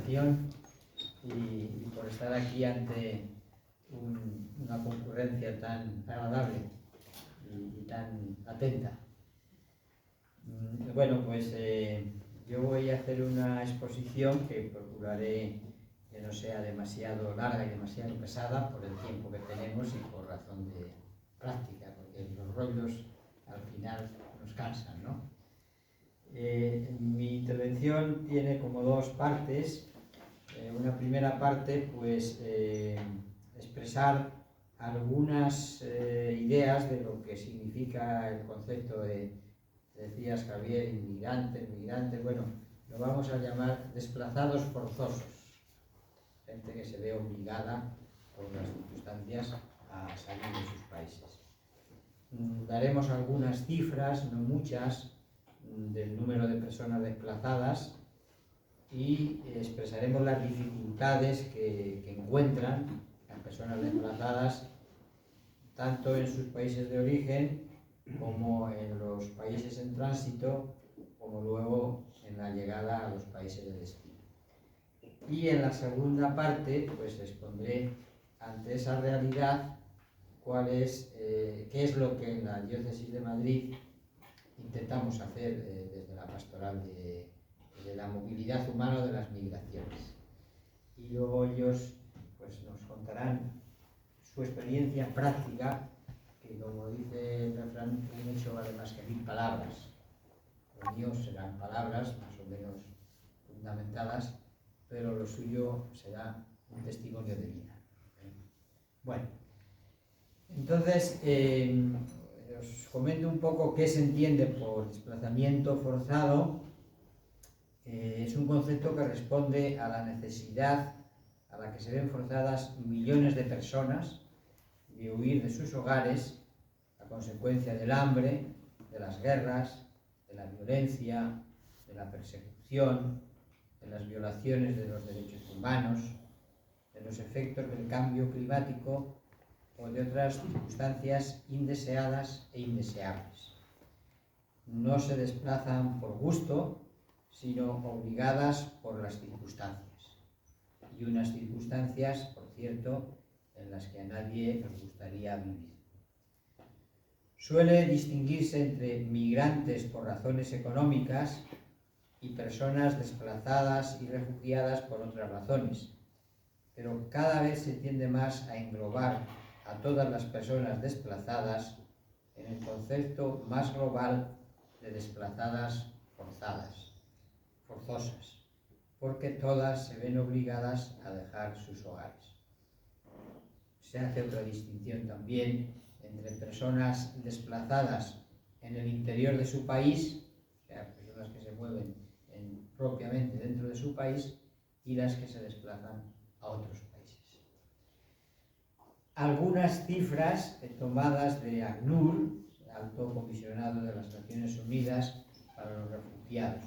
invitación y por estar aquí ante una concurrencia tan agradable y tan atenta. Bueno, pues yo voy a hacer una exposición que procuraré que no sea demasiado larga y demasiado pesada por el tiempo que tenemos y por razón de práctica, porque los rollos al final nos cansan, ¿no? Mi intervención tiene como dos partes. Una primera parte, pues, expresar algunas ideas de lo que significa el concepto de, decías Javier, inmigrantes, bueno, lo vamos a llamar desplazados forzosos, gente que se ve obligada por las circunstancias a salir de sus países. Daremos algunas cifras, no muchas, del número de personas desplazadas y expresaremos las dificultades que encuentran las personas desplazadas tanto en sus países de origen como en los países en tránsito, como luego en la llegada a los países de destino. Y en la segunda parte, pues expondré ante esa realidad qué es lo que en la Diócesis de Madrid intentamos hacer desde la pastoral de la movilidad humana de las migraciones. Y luego ellos pues, nos contarán su experiencia práctica, que como dice el refrán, un hecho vale más que 1000 palabras. Los míos serán palabras más o menos fundamentadas, pero lo suyo será un testimonio de vida. Bueno, entonces os comento un poco qué se entiende por desplazamiento forzado. Es un concepto que responde a la necesidad a la que se ven forzadas millones de personas de huir de sus hogares a consecuencia del hambre, de las guerras, de la violencia, de la persecución, de las violaciones de los derechos humanos, de los efectos del cambio climático o de otras circunstancias indeseadas e indeseables. No se desplazan por gusto, sino obligadas por las circunstancias. Y unas circunstancias, por cierto, en las que a nadie nos gustaría vivir. Suele distinguirse entre migrantes por razones económicas y personas desplazadas y refugiadas por otras razones, pero cada vez se tiende más a englobar a todas las personas desplazadas en el concepto más global de desplazadas forzosas, porque todas se ven obligadas a dejar sus hogares. Se hace otra distinción también entre personas desplazadas en el interior de su país, o sea, personas que se mueven propiamente dentro de su país, y las que se desplazan a otros países. Algunas cifras tomadas de ACNUR, el Alto Comisionado de las Naciones Unidas para los Refugiados.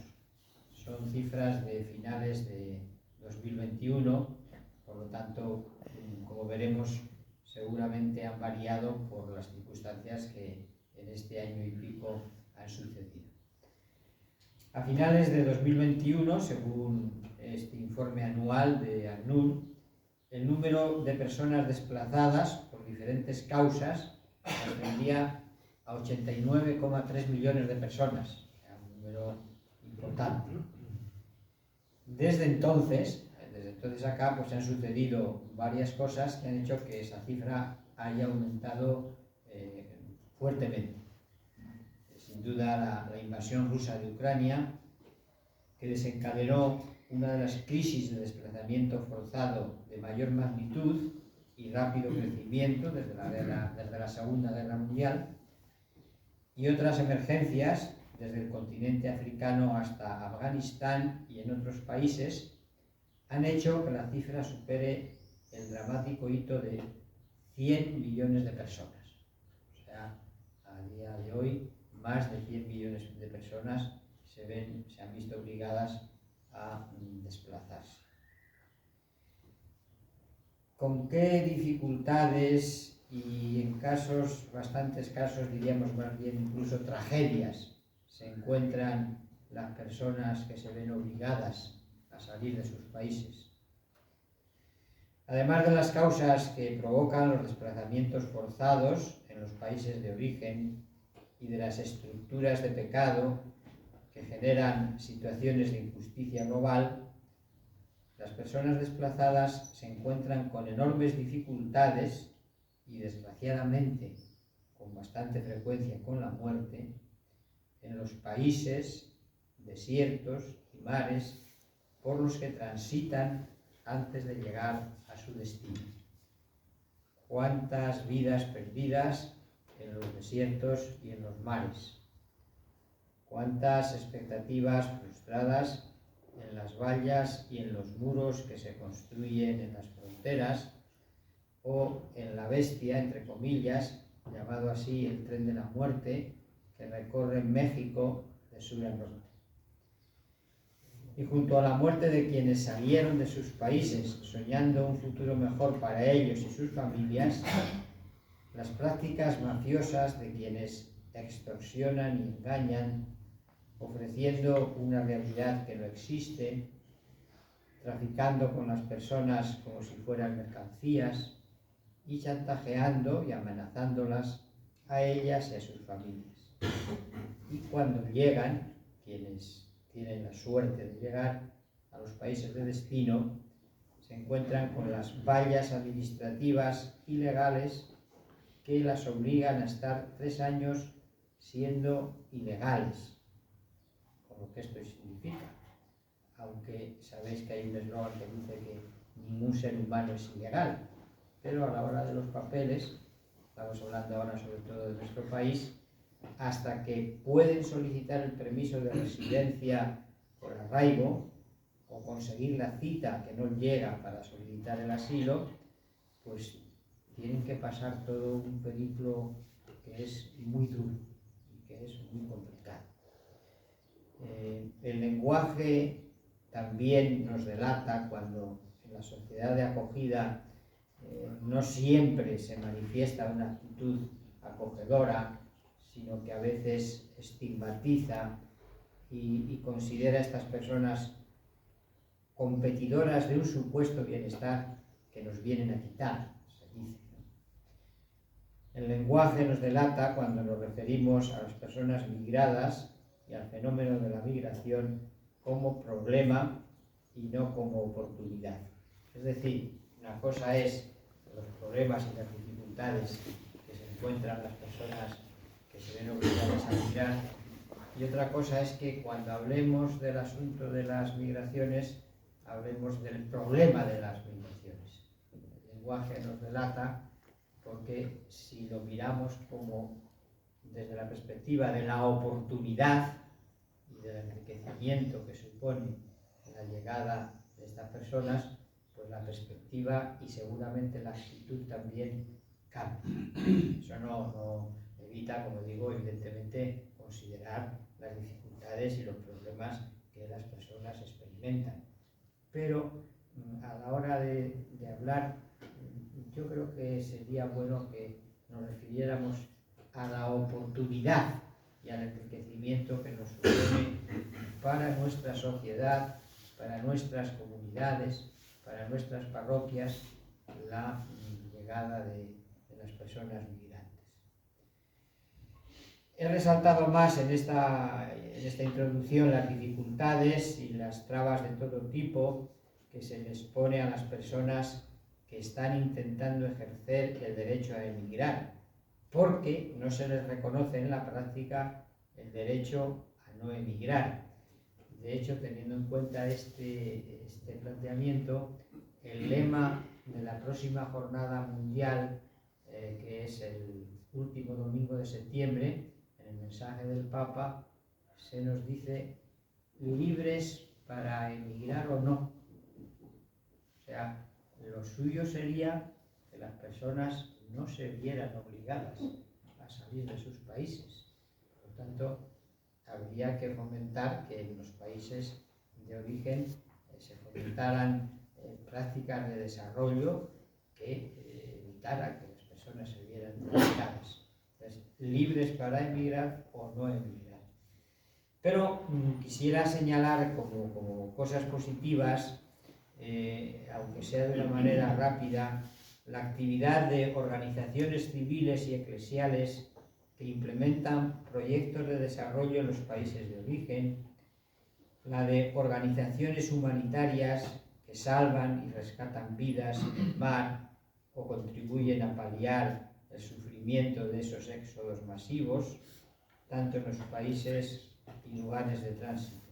Son cifras de finales de 2021, por lo tanto, como veremos, seguramente han variado por las circunstancias que en este año y pico han sucedido. A finales de 2021, según este informe anual de ACNUR, el número de personas desplazadas por diferentes causas ascendía a 89,3 millones de personas, un número importante. Desde entonces acá, pues han sucedido varias cosas que han hecho que esa cifra haya aumentado fuertemente. Sin duda la invasión rusa de Ucrania, que desencadenó una de las crisis de desplazamiento forzado de mayor magnitud y rápido crecimiento desde la Segunda Guerra Mundial, y otras emergencias desde el continente africano hasta Afganistán y en otros países, han hecho que la cifra supere el dramático hito de 100 millones de personas. O sea, a día de hoy, más de 100 millones de personas se han visto obligadas a desplazarse. ¿Con qué dificultades y en bastantes casos, diríamos más bien incluso tragedias, se encuentran las personas que se ven obligadas a a salir de sus países. Además de las causas que provocan los desplazamientos forzados en los países de origen y de las estructuras de pecado que generan situaciones de injusticia global, las personas desplazadas se encuentran con enormes dificultades y, desgraciadamente, con bastante frecuencia con la muerte, en los países, desiertos y mares por los que transitan antes de llegar a su destino. Cuántas vidas perdidas en los desiertos y en los mares. Cuántas expectativas frustradas en las vallas y en los muros que se construyen en las fronteras, o en la bestia, entre comillas, llamado así el tren de la muerte, que recorre México de sur a norte. Y junto a la muerte de quienes salieron de sus países soñando un futuro mejor para ellos y sus familias, las prácticas mafiosas de quienes extorsionan y engañan, ofreciendo una realidad que no existe, traficando con las personas como si fueran mercancías y chantajeando y amenazándolas a ellas y a sus familias. Y cuando llegan, quienes tienen la suerte de llegar a los países de destino, se encuentran con las vallas administrativas y legales que las obligan a estar 3 años siendo ilegales, con lo que esto significa. Aunque sabéis que hay un eslogan que dice que ningún ser humano es ilegal, pero a la hora de los papeles, estamos hablando ahora sobre todo de nuestro país, hasta que pueden solicitar el permiso de residencia por arraigo o conseguir la cita que no llega para solicitar el asilo, pues tienen que pasar todo un periplo que es muy duro y que es muy complicado. El lenguaje también nos delata cuando en la sociedad de acogida no siempre se manifiesta una actitud acogedora, sino que a veces estigmatiza y considera a estas personas competidoras de un supuesto bienestar que nos vienen a quitar, se dice, ¿no? El lenguaje nos delata cuando nos referimos a las personas migradas y al fenómeno de la migración como problema y no como oportunidad. Es decir, una cosa es los problemas y las dificultades que se encuentran las personas que se ven obligadas a migrar, y otra cosa es que cuando hablemos del asunto de las migraciones, hablemos del problema de las migraciones. El lenguaje nos delata porque si lo miramos como desde la perspectiva de la oportunidad y del enriquecimiento que supone la llegada de estas personas, pues la perspectiva y seguramente la actitud también cambia. Eso no evita, como digo, evidentemente considerar las dificultades y los problemas que las personas experimentan. Pero a la hora de hablar, yo creo que sería bueno que nos refiriéramos a la oportunidad y al enriquecimiento que nos supone para nuestra sociedad, para nuestras comunidades, para nuestras parroquias, la llegada de las personas migrantes. He resaltado más en esta introducción las dificultades y las trabas de todo tipo que se les pone a las personas que están intentando ejercer el derecho a emigrar, porque no se les reconoce en la práctica el derecho a no emigrar. De hecho, teniendo en cuenta este planteamiento, el lema de la próxima jornada mundial, que es el último domingo de septiembre, en el mensaje del Papa, se nos dice libres para emigrar o no. O sea, lo suyo sería que las personas no se vieran obligadas a salir de sus países. Por lo tanto, habría que fomentar que en los países de origen se fomentaran prácticas de desarrollo que evitaran que las personas se vieran obligadas. Entonces, libres para emigrar o no emigrar. Pero quisiera señalar como cosas positivas, aunque sea de una manera rápida, la actividad de organizaciones civiles y eclesiales que implementan proyectos de desarrollo en los países de origen, la de organizaciones humanitarias que salvan y rescatan vidas en el mar o contribuyen a paliar el sufrimiento de esos éxodos masivos, tanto en los países y lugares de tránsito,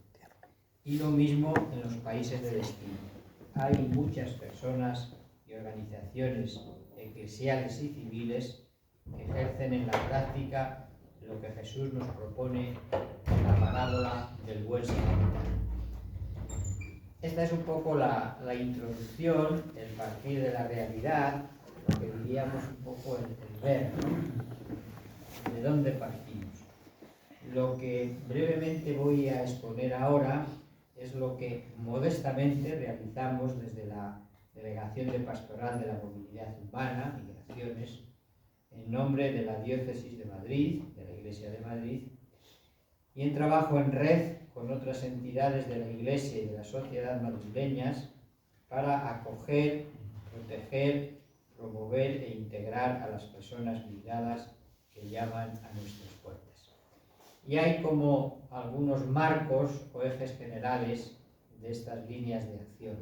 y lo mismo en los países de destino. Hay muchas personas y organizaciones eclesiales y civiles que ejercen en la práctica lo que Jesús nos propone en la parábola del buen samaritano. Esta es un poco la introducción, el partir de la realidad, lo que diríamos un poco el ver, ¿no? ¿De dónde partimos? Lo que brevemente voy a exponer ahora es lo que modestamente realizamos desde la Delegación de Pastoral de la Movilidad Humana, Migraciones, en nombre de la Diócesis de Madrid, de la Iglesia de Madrid, y en trabajo en red con otras entidades de la Iglesia y de la sociedad madrileñas para acoger, proteger, promover e integrar a las personas migradas que llaman a nuestras puertas. Y hay como algunos marcos o ejes generales de estas líneas de acción.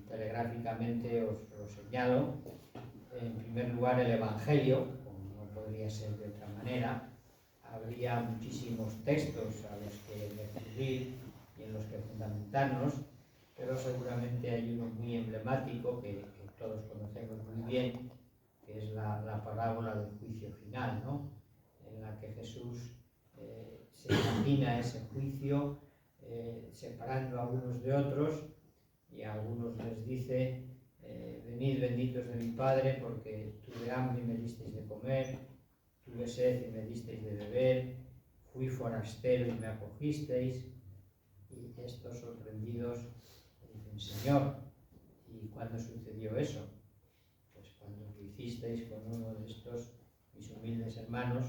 Telegráficamente os señalo. En primer lugar, el Evangelio, como no podría ser de otra manera. Habría muchísimos textos a los que recurrir y en los que fundamentarnos, pero seguramente hay uno muy emblemático que todos conocemos muy bien, que es la parábola del juicio final, ¿no? En la que Jesús se imagina ese juicio separando a unos de otros, y a algunos les dice: venid benditos de mi Padre, porque tuve hambre y me disteis de comer, tuve sed y me disteis de beber, fui forastero y me acogisteis. Y estos sorprendidos dicen: Señor, ¿y cuándo sucedió eso? Pues cuando lo hicisteis con uno de estos mis humildes hermanos,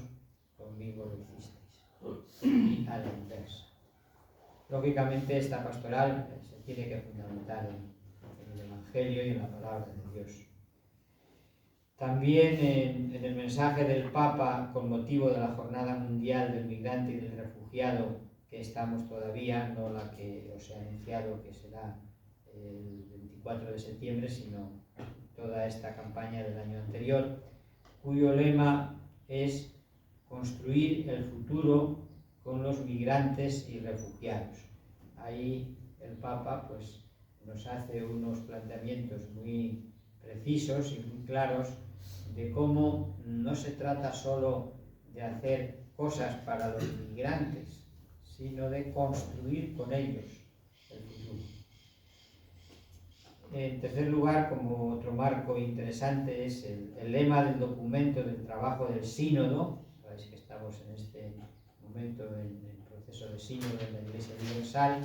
conmigo lo hicisteis. Y a la inversa. Lógicamente, esta pastoral se tiene que fundamentar en el Evangelio y en la palabra de Dios. También en el mensaje del Papa con motivo de la Jornada Mundial del Migrante y del Refugiado, que estamos todavía, no la que os he anunciado que será el 24 de septiembre, sino toda esta campaña del año anterior, cuyo lema es construir el futuro con los migrantes y refugiados. Ahí el Papa pues, nos hace unos planteamientos muy precisos y muy claros de cómo no se trata solo de hacer cosas para los migrantes, sino de construir con ellos el futuro. En tercer lugar, como otro marco interesante, es el lema del documento del trabajo del sínodo. Sabéis que estamos en este momento en el proceso de sínodo en la Iglesia Universal,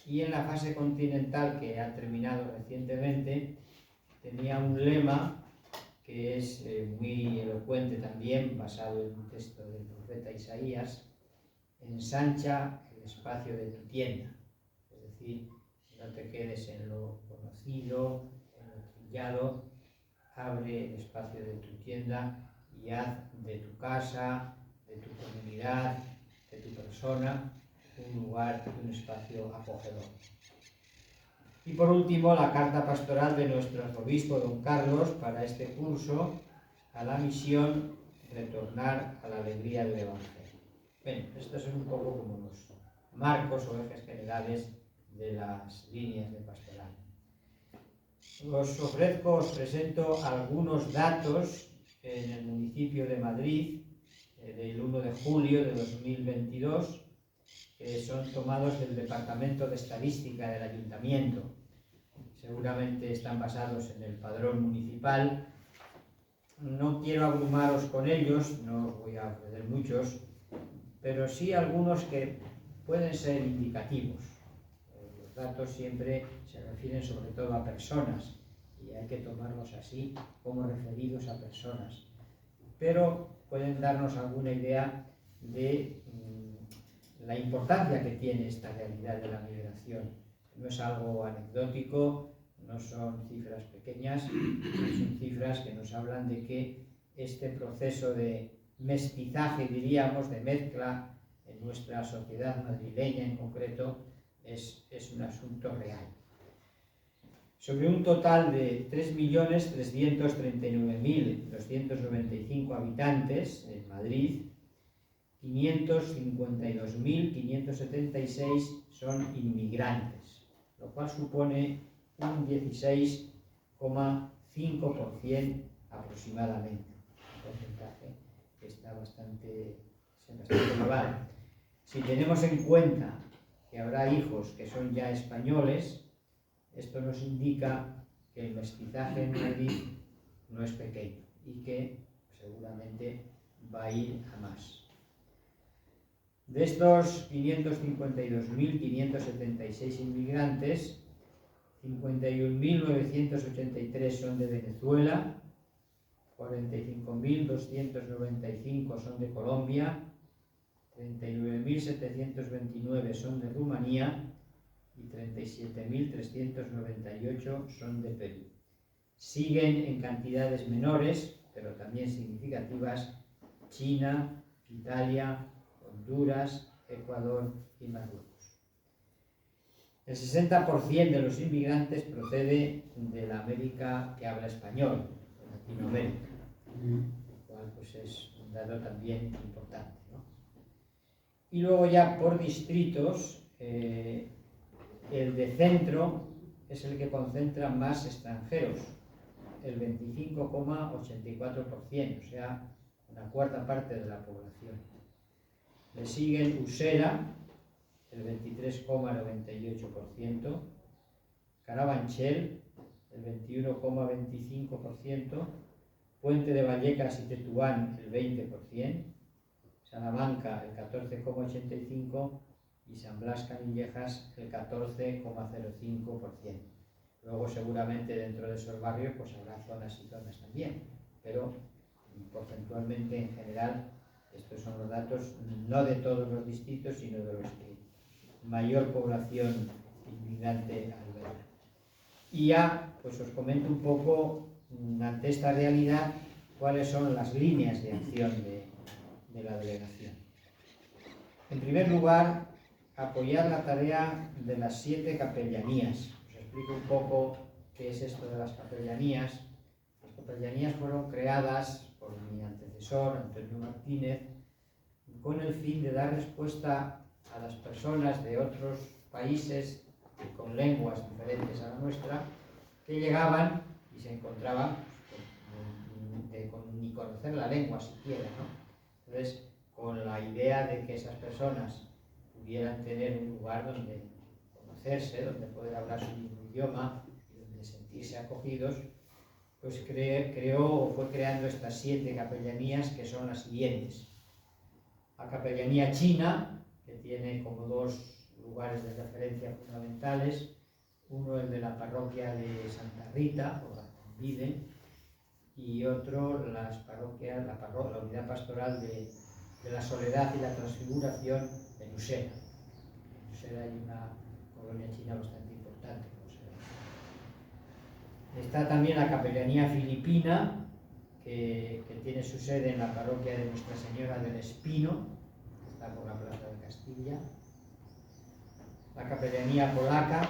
y en la fase continental que ha terminado recientemente tenía un lema que es muy elocuente también, basado en un texto del profeta Isaías: ensancha el espacio de tu tienda. Es decir, no te quedes en lo conocido, en lo trillado, abre el espacio de tu tienda y haz de tu casa, de tu comunidad, de tu persona, un lugar, un espacio acogedor. Y por último, la carta pastoral de nuestro arzobispo don Carlos para este curso, a la misión retornar a la alegría del Evangelio. Bueno, estos son un poco como los marcos o ejes generales de las líneas de pastoral. Os presento algunos datos en el municipio de Madrid del 1 de julio de 2022, que son tomados del Departamento de Estadística del Ayuntamiento. Seguramente están basados en el padrón municipal. No quiero abrumaros con ellos, no os voy a ofrecer muchos, pero sí algunos que pueden ser indicativos. Los datos siempre se refieren sobre todo a personas y hay que tomarlos así, como referidos a personas, pero pueden darnos alguna idea de la importancia que tiene esta realidad de la migración. No es algo anecdótico, no son cifras pequeñas, son cifras que nos hablan de que este proceso de mestizaje, diríamos, de mezcla en nuestra sociedad madrileña en concreto, es un asunto real. Sobre un total de 3.339.295 habitantes en Madrid, 552.576 son inmigrantes, lo cual supone un 16,5% aproximadamente, un porcentaje que está bastante elevado. Si tenemos en cuenta que habrá hijos que son ya españoles, esto nos indica que el mestizaje en Madrid no es pequeño y que seguramente va a ir a más. De estos 552.576 inmigrantes, 51.983 son de Venezuela, 45.295 son de Colombia, 39.729 son de Rumanía y 37.398 son de Perú. Siguen en cantidades menores, pero también significativas, China, Italia, Honduras, Ecuador y Marruecos. El 60% de los inmigrantes procede de la América que habla español, de Latinoamérica, lo cual pues es un dato también importante, ¿no? Y luego ya por distritos, el de centro es el que concentra más extranjeros, el 25,84%, o sea, una cuarta parte de la población. Le siguen Usera, el 23,98%, Carabanchel, el 21,25%, Puente de Vallecas y Tetuán, el 20%, Salamanca, el 14,85%, y San Blas Canillejas, el 14,05%. Luego seguramente dentro de esos barrios pues habrá zonas y zonas también, pero porcentualmente en general estos son los datos no de todos los distritos, sino de los que mayor población inmigrante alberga. Y ya pues os comento un poco ante esta realidad cuáles son las líneas de acción de la delegación. En primer lugar, apoyar la tarea de las 7 capellanías. Os explico un poco qué es esto de las capellanías. Las capellanías fueron creadas por mi antecesor, Antonio Martínez, con el fin de dar respuesta a las personas de otros países con lenguas diferentes a la nuestra, que llegaban y se encontraban ni conocer la lengua siquiera, ¿no? Entonces, con la idea de que esas personas pudieran tener un lugar donde conocerse, donde poder hablar su mismo idioma y donde sentirse acogidos, pues fue creando estas 7 capellanías, que son las siguientes. La capellanía china, que tiene como 2 lugares de referencia fundamentales, uno el de la parroquia de Santa Rita, o Artambide, y otro la unidad pastoral de la Soledad y la Transfiguración en Usera. En Usera hay una colonia china bastante importante, como sabéis. Está también la capellanía filipina, que tiene su sede en la parroquia de Nuestra Señora del Espino, que está por la Plaza de Castilla. La capellanía polaca,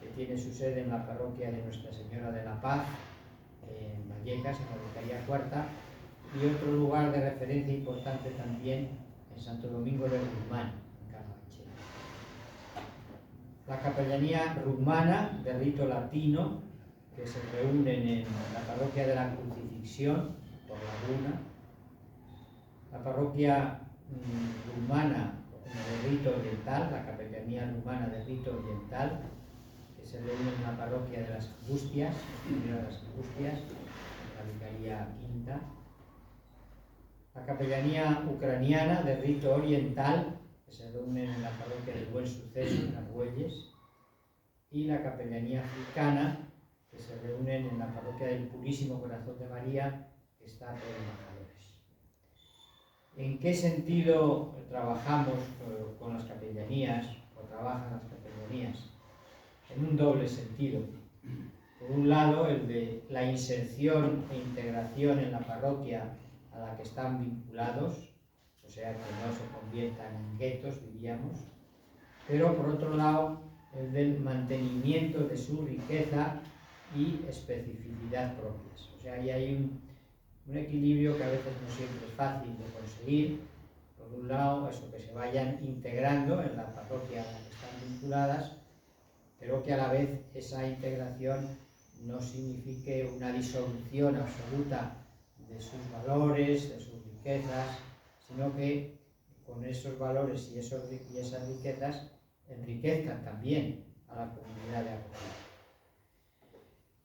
que tiene su sede en la parroquia de Nuestra Señora de la Paz, en Vallecas, en la Vicaría Cuarta, y otro lugar de referencia importante también en Santo Domingo de Guzmán, en Carabanchel. La capellanía rumana de rito latino, que se reúnen en la parroquia de la Crucifixión, por Laguna. La parroquia rumana de rito oriental, la capellanía rumana de rito oriental, que se reúne en la parroquia de las Angustias, de las Angustias, la Vicaría Quinta. La capellanía ucraniana de rito oriental, que se reúnen en la parroquia del Buen Suceso, en Argüelles. Y la capellanía africana, que se reúnen en la parroquia del Purísimo Corazón de María, que está por Embajadores. ¿En qué sentido trabajamos con las capellanías o trabajan las capellanías? En un doble sentido. Por un lado, el de la inserción e integración en la parroquia a la que están vinculados, o sea, que no se conviertan en guetos, diríamos, pero por otro lado, el del mantenimiento de su riqueza y especificidad propias. O sea, ahí hay un equilibrio que a veces no siempre es fácil de conseguir. Por un lado, eso, que se vayan integrando en la parroquia a la que están vinculadas, pero que a la vez esa integración no signifique una disolución absoluta de sus valores, de sus riquezas, sino que con esos valores y esas riquezas enriquezcan también a la comunidad de acogida.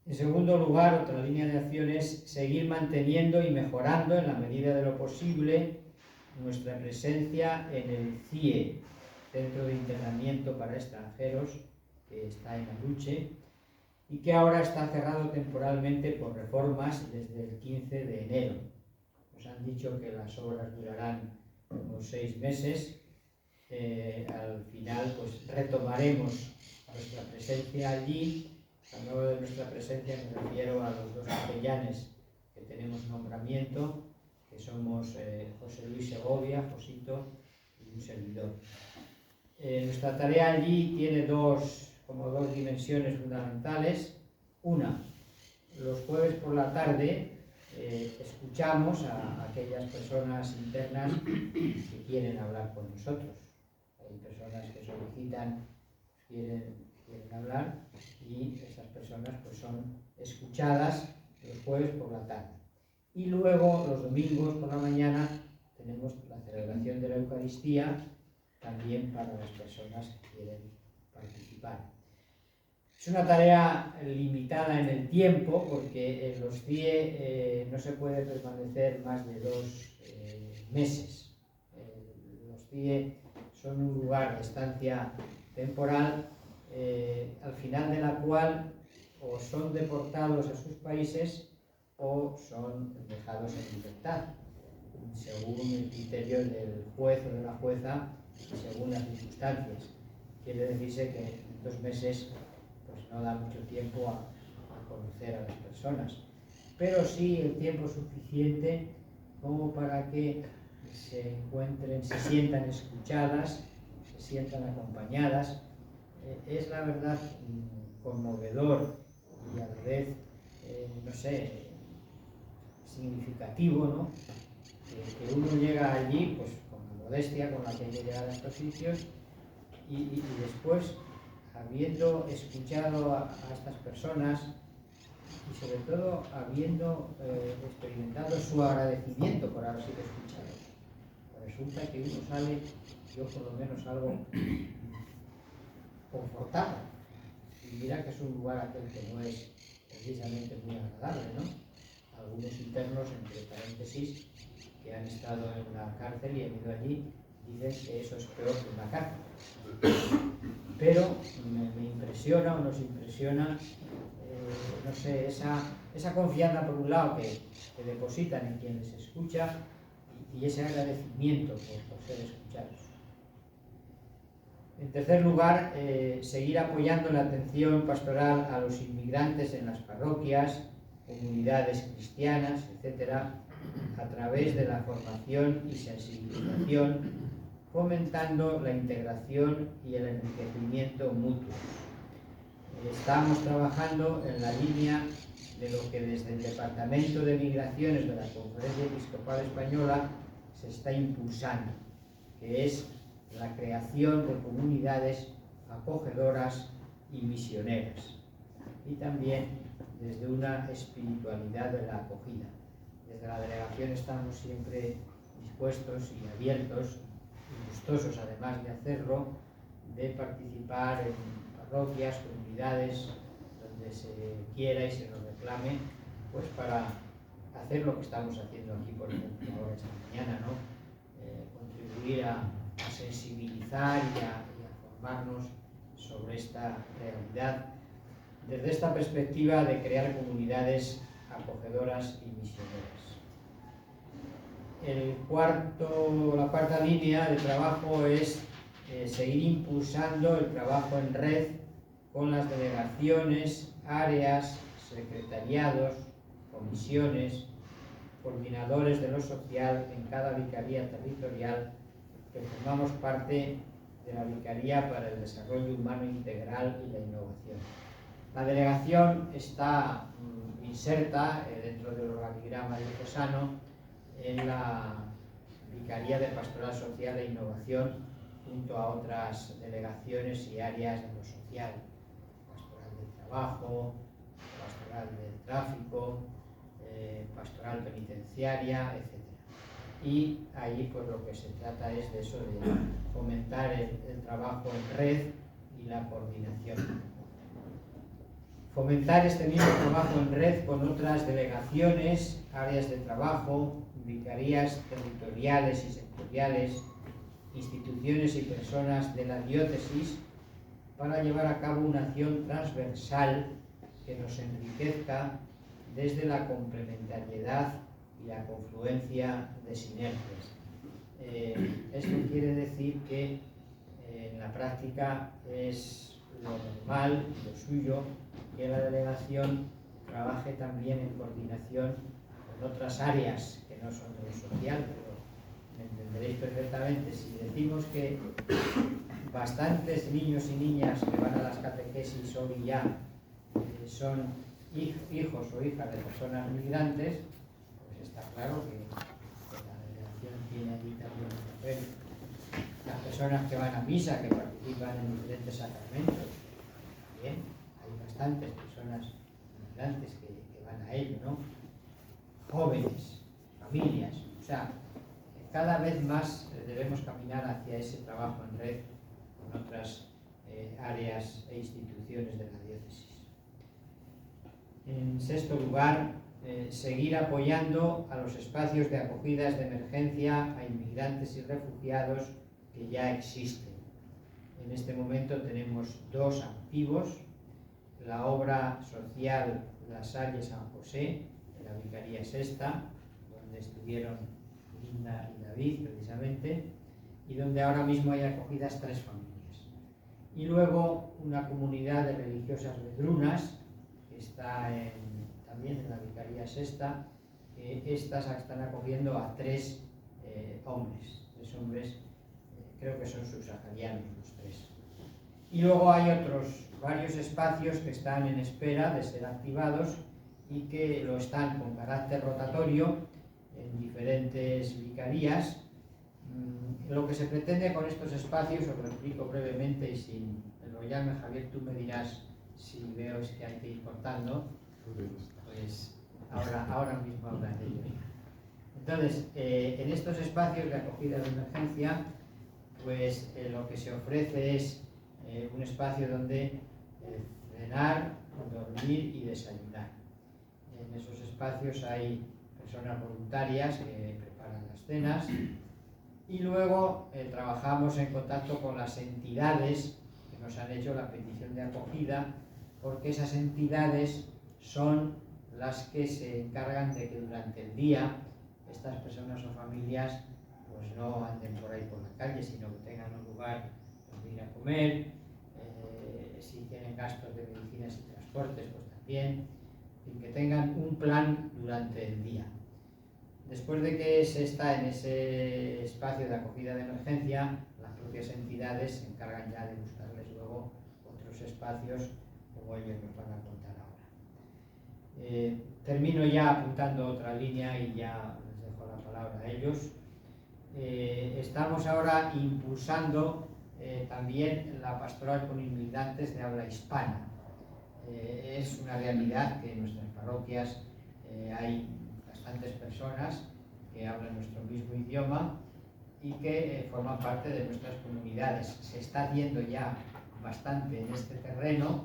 En segundo lugar, otra línea de acción es seguir manteniendo y mejorando en la medida de lo posible nuestra presencia en el CIE, Centro de Internamiento para Extranjeros, que está en Aluche, y que ahora está cerrado temporalmente por reformas desde el 15 de enero. Nos han dicho que las obras durarán unos 6 meses. Al final, pues retomaremos nuestra presencia allí. Cuando hablo de nuestra presencia me refiero a los 2 capellanes que tenemos nombramiento, que somos José Luis Segovia, Josito, y un servidor. Nuestra tarea allí tiene dos dimensiones fundamentales. Una, los jueves por la tarde escuchamos a aquellas personas internas que quieren hablar con nosotros. Hay personas que solicitan, quieren hablar, y esas personas pues son escuchadas los jueves por la tarde. Y luego los domingos por la mañana tenemos la celebración de la Eucaristía, también para las personas que quieren participar. Es una tarea limitada en el tiempo, porque en los CIE no se puede permanecer más de 2 meses. Los CIE son un lugar de estancia temporal, al final de la cual o son deportados a sus países o son dejados en libertad, según el criterio del juez o de la jueza y según las circunstancias. Quiere decirse que en 2 meses pues no da mucho tiempo a conocer a las personas, pero sí el tiempo suficiente como para que se encuentren, se sientan escuchadas, se sientan acompañadas. Es la verdad conmovedor y a la vez, significativo, ¿no? Que uno llega allí pues con la modestia con la que hay que llegar a estos sitios y después, habiendo escuchado a estas personas y sobre todo habiendo experimentado su agradecimiento por haber sido escuchado, resulta que uno sale, yo por lo menos salgo confortable. Y mira que es un lugar aquel que no es precisamente muy agradable, ¿no? Algunos internos, entre paréntesis, que han estado en la cárcel y han ido allí, dicen que eso es peor que una cárcel. Pero me impresiona o nos impresiona, esa confianza por un lado que depositan en quien les escucha y ese agradecimiento por ser escuchados. En tercer lugar, seguir apoyando la atención pastoral a los inmigrantes en las parroquias, comunidades cristianas, etcétera, a través de la formación y sensibilización, fomentando la integración y el enriquecimiento mutuo. Estamos trabajando en la línea de lo que desde el Departamento de Migraciones de la Conferencia Episcopal Española se está impulsando, que es la creación de comunidades acogedoras y misioneras, y también desde una espiritualidad de la acogida. Desde la delegación estamos siempre dispuestos y abiertos y gustosos, además de hacerlo, de participar en parroquias, comunidades, donde se quiera y se nos reclame, pues para hacer lo que estamos haciendo aquí, por ejemplo, ahora esta mañana, ¿no? Contribuir a sensibilizar y a formarnos sobre esta realidad desde esta perspectiva de crear comunidades acogedoras y misioneras. La cuarta línea de trabajo es seguir impulsando el trabajo en red con las delegaciones, áreas, secretariados, comisiones, coordinadores de lo social en cada vicaría territorial que formamos parte de la Vicaría para el Desarrollo Humano Integral y la Innovación. La delegación está inserta dentro del organigrama diocesano en la Vicaría de Pastoral Social e Innovación, junto a otras delegaciones y áreas de lo social, pastoral del trabajo, pastoral del tráfico, pastoral penitenciaria, etc. Y ahí pues lo que se trata es de eso, de fomentar el trabajo en red y la coordinación. Fomentar este mismo trabajo en red con otras delegaciones, áreas de trabajo, vicarías territoriales y sectoriales, instituciones y personas de la diócesis, para llevar a cabo una acción transversal que nos enriquezca desde la complementariedad y la confluencia de sinergias. Esto quiere decir que en la práctica es lo normal, lo suyo, que la delegación trabaje también en coordinación con otras áreas que no son de lo social, pero me entenderéis perfectamente si decimos que bastantes niños y niñas que van a las catequesis hoy ya son hijos o hijas de personas migrantes, pues está claro que la delegación tiene allí también un papel. Las personas que van a misa, que participan en diferentes sacramentos, bien, hay bastantes personas migrantes que van a ello, ¿no? Jóvenes, familias, o sea, cada vez más debemos caminar hacia ese trabajo en red con otras áreas e instituciones de la diócesis. En sexto lugar, seguir apoyando a los espacios de acogidas de emergencia a inmigrantes y refugiados que ya existen. En este momento tenemos 2 activos: la obra social La Salle San José, de la Vicaría Sexta, donde estuvieron Linda y David precisamente, y donde ahora mismo hay acogidas 3 familias. Y luego una comunidad de religiosas medrunas, que está también en la Vicaría Sexta. Estas están acogiendo a 3 hombres, 3 hombres, creo que son subsaharianos los 3. Y luego hay otros varios espacios que están en espera de ser activados y que lo están con carácter rotatorio en diferentes vicarías. Lo que se pretende con estos espacios, os lo explico brevemente y sin enrollarme. Javier, tú me dirás si veo que hay que ir cortando, pues ahora mismo hablaré de ello. Entonces, en estos espacios de acogida de emergencia, pues lo que se ofrece es un espacio donde cenar, dormir y desayunar. En esos espacios hay personas voluntarias que preparan las cenas, y luego trabajamos en contacto con las entidades que nos han hecho la petición de acogida, porque esas entidades son las que se encargan de que durante el día estas personas o familias pues no anden por ahí por la calle, sino que tengan un lugar donde ir a comer, si tienen gastos de medicinas y transportes, pues también, y que tengan un plan durante el día. Después de que se está en ese espacio de acogida de emergencia, las propias entidades se encargan ya de buscarles luego otros espacios, como ellos nos van a contar ahora. Termino ya apuntando otra línea y ya les dejo la palabra a ellos. Estamos ahora impulsando también la pastoral con inmigrantes de habla hispana. Es una realidad que en nuestras parroquias hay bastantes personas que hablan nuestro mismo idioma y que forman parte de nuestras comunidades. Se está haciendo ya bastante en este terreno,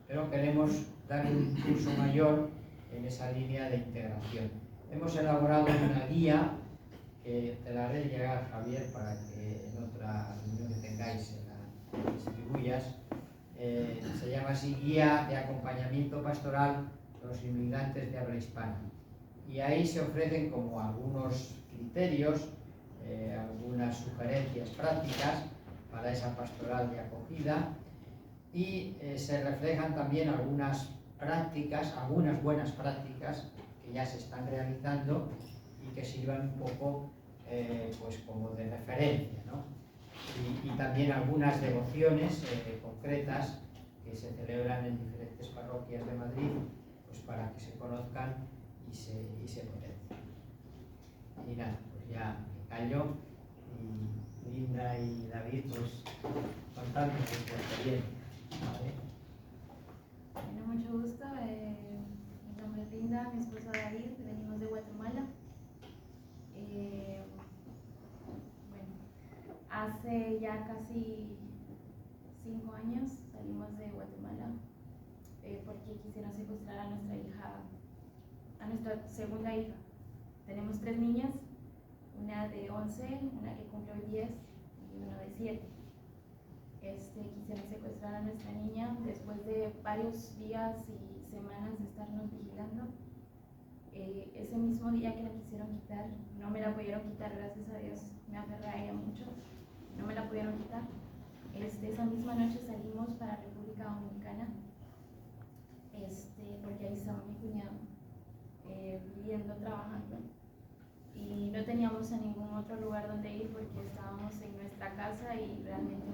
pero queremos dar un impulso mayor en esa línea de integración. Hemos elaborado una guía que te la haré llegar, Javier, para que en otra reunión que tengáis se la distribuyas. Se llama así: Guía de Acompañamiento Pastoral a los Inmigrantes de Habla Hispana. y ahí se ofrecen como algunos criterios, algunas sugerencias prácticas para esa pastoral de acogida, y se reflejan también algunas prácticas, algunas buenas prácticas que ya se están realizando y que sirvan un poco pues como de referencia, ¿no? Y también algunas devociones concretas que se celebran en diferentes parroquias de Madrid, pues para que se conozcan y se potencien. Y nada, pues ya me callo, y Linda y David pues contándonos su experiencia, ¿vale? Bueno, mucho gusto. Mi nombre es Linda, mi esposo David, venimos de Guatemala. Bueno, hace ya casi 5 años salimos de Guatemala porque quisieron secuestrar a nuestra hija, a nuestra segunda hija. Tenemos 3 niñas, una de 11, una que cumple hoy 10 y una de 7. Quisieron secuestrar a nuestra niña después de varios días y semanas de estarnos vigilando. Ese mismo día que la quisieron quitar, no me la pudieron quitar, gracias a Dios, me aferré a ella mucho, no me la pudieron quitar. Esa misma noche salimos para República Dominicana, porque ahí estaba mi cuñado viviendo, trabajando, y no teníamos a ningún otro lugar donde ir porque estábamos en nuestra casa y realmente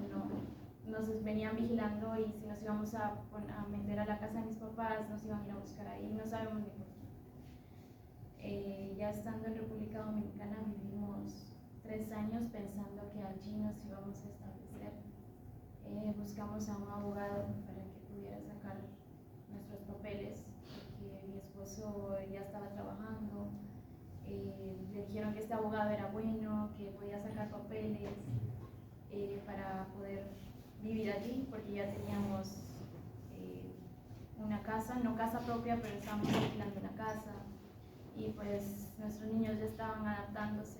nos venían vigilando, y si nos íbamos a meter a la casa de mis papás nos iban a ir a buscar ahí, no sabemos ni por qué. Ya estando en República Dominicana vivimos 3 años pensando que allí nos íbamos a establecer. Buscamos a un abogado para que pudiera sacar nuestros papeles, porque mi esposo ya estaba trabajando. Le dijeron que este abogado era bueno, que podía sacar papeles para poder vivir allí, porque ya teníamos una casa, no casa propia, pero estábamos alquilando una casa, y pues nuestros niños ya estaban adaptándose.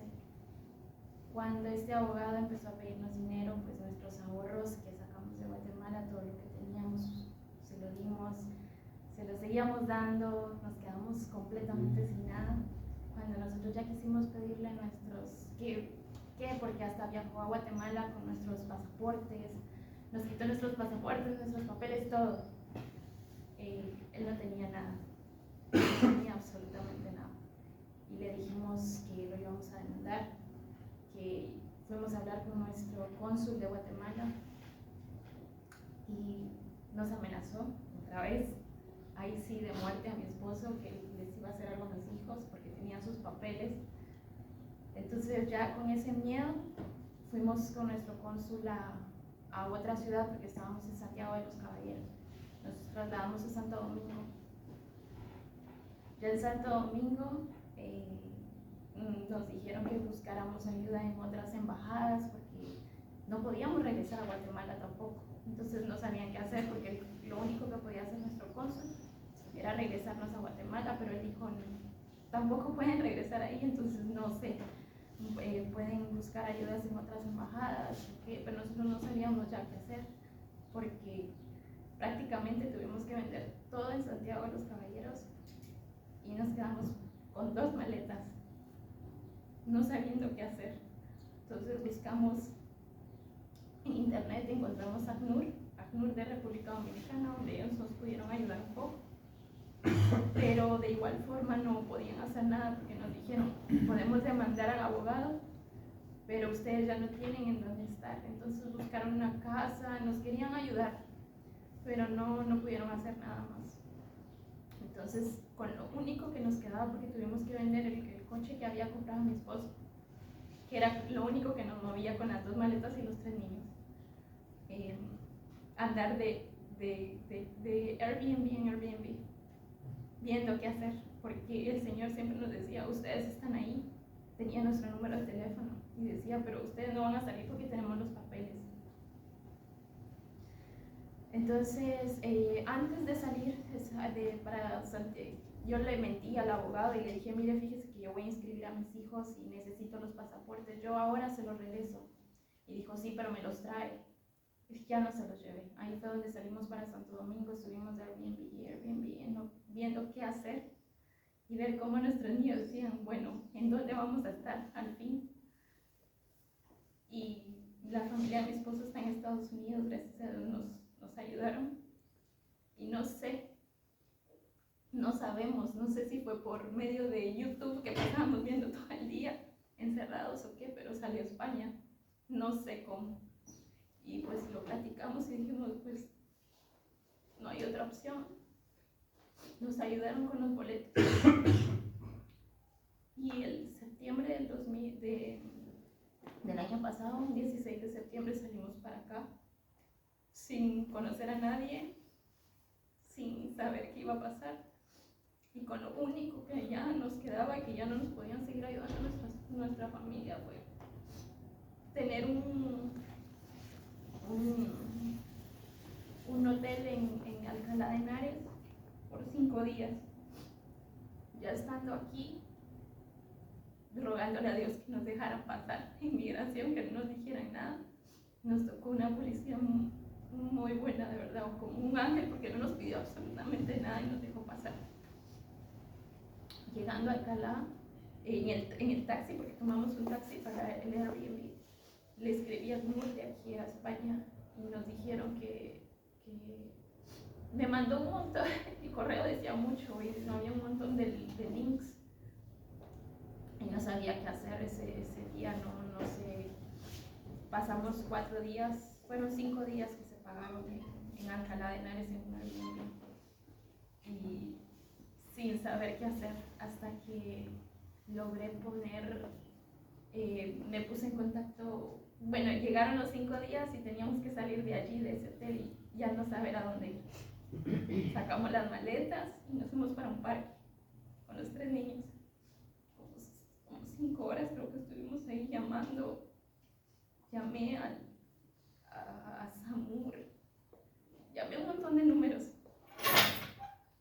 Cuando este abogado empezó a pedirnos dinero, pues nuestros ahorros que sacamos de Guatemala, todo lo que teníamos, se lo dimos, se lo seguíamos dando, nos quedamos completamente sin nada. Cuando nosotros ya quisimos pedirle nuestros, porque hasta viajó a Guatemala con nuestros pasaportes, nos quitó nuestros pasaportes, nuestros papeles, todo. Él no tenía nada, no tenía absolutamente nada. Y le dijimos que lo íbamos a demandar, que fuimos a hablar con nuestro cónsul de Guatemala y nos amenazó otra vez, ahí sí de muerte, a mi esposo, que les iba a hacer algo a mis hijos porque tenían sus papeles. Entonces ya con ese miedo fuimos con nuestro cónsul a otra ciudad, porque estábamos en Santiago de los Caballeros. Nos trasladamos a Santo Domingo. Ya en Santo Domingo nos dijeron que buscáramos ayuda en otras embajadas porque no podíamos regresar a Guatemala tampoco. Entonces no sabían qué hacer, porque lo único que podía hacer nuestro cónsul era regresarnos a Guatemala, pero él dijo, tampoco pueden regresar ahí, entonces no sé, pueden buscar ayudas en otras embajadas, pero nosotros no sabíamos ya qué hacer, porque prácticamente tuvimos que vender todo en Santiago de los Caballeros y nos quedamos con 2 maletas, no sabiendo qué hacer. Entonces buscamos en internet, encontramos ACNUR de República Dominicana, donde ellos nos pudieron ayudar un poco, pero de igual forma no podían hacer nada, porque nos dijeron, podemos demandar al abogado, pero ustedes ya no tienen en dónde estar. Entonces buscaron una casa, nos querían ayudar, pero no pudieron hacer nada más. Entonces, con lo único que nos quedaba, porque tuvimos que vender el coche que había comprado mi esposo, que era lo único que nos movía con las 2 maletas y los 3 niños, andar de Airbnb en Airbnb, viendo qué hacer, porque el Señor siempre nos decía, ustedes están ahí, tenía nuestro número de teléfono, y decía, pero ustedes no van a salir porque tenemos los papeles. Entonces, antes de salir yo le mentí al abogado y le dije, mire, fíjese que yo voy a inscribir a mis hijos y necesito los pasaportes, yo ahora se los regreso. Y dijo, sí, pero me los trae. Y ya no se los llevé. Ahí fue donde salimos para Santo Domingo, estuvimos de Airbnb y Airbnb viendo qué hacer. y ver cómo nuestros niños decían, bueno, ¿en dónde vamos a estar al fin? Y la familia de mi esposo está en Estados Unidos, gracias a Dios nos ayudaron. Y no sé, no sabemos, no sé si fue por medio de YouTube que pasábamos viendo todo el día encerrados o qué, pero salió España, no sé cómo. Y pues lo platicamos y dijimos, pues no hay otra opción. Nos ayudaron con los boletos. Y el septiembre del año pasado, un 16 de septiembre, salimos para acá, sin conocer a nadie, sin saber qué iba a pasar, y con lo único que ya nos quedaba y que ya no nos podían seguir ayudando nuestra familia fue tener un hotel en Alcalá de Henares por 5 días. Ya estando aquí, rogándole a Dios que nos dejaran pasar inmigración, que no nos dijeran nada, nos tocó una policía muy buena, de verdad, como un ángel, porque no nos pidió absolutamente nada y nos dejó pasar. Llegando a Alcalá, en el taxi, porque tomamos un taxi para el Airbnb, le escribí a Nur de aquí a España y nos dijeron que me mandó un montón, el correo decía mucho y no había un montón de links y no sabía qué hacer ese día, no sé, pasamos 4 días, fueron 5 días que se pagaron en Alcalá de Henares en un Airbnb y sin saber qué hacer hasta que logré me puse en contacto, bueno, llegaron los 5 días y teníamos que salir de allí, de ese hotel y ya no saber a dónde ir. Sacamos las maletas y nos fuimos para un parque con los 3 niños. Como 5 horas creo que estuvimos ahí llamando. Llamé a Samur, llamé un montón de números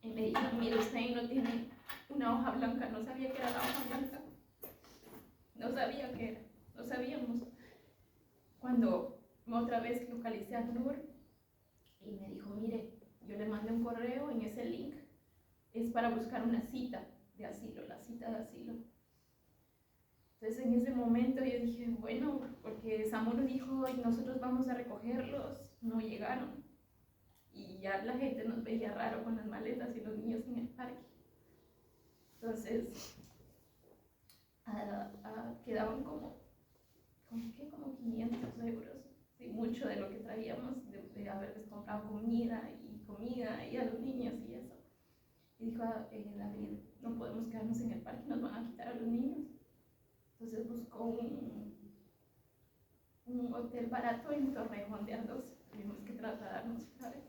y me dijeron, mire, usted no tiene una hoja blanca, no sabía que era la hoja blanca, no sabía qué era, no sabíamos. Cuando otra vez localicé a Nur y me dijo, mire, yo le mandé un correo, en ese link es para buscar una cita de asilo, la cita de asilo. Entonces en ese momento yo dije, bueno, porque Samur dijo, y nosotros vamos a recogerlos, no llegaron. Y ya la gente nos veía raro con las maletas y los niños en el parque. Entonces, quedaban como 500 euros, sí, mucho de lo que traíamos, de haberles comprado comida y a los niños y eso. Y dijo David, no podemos quedarnos en el parque, nos van a quitar a los niños. Entonces buscó un hotel barato en Torrejón de Ardoz, tuvimos que trasladarnos para ver.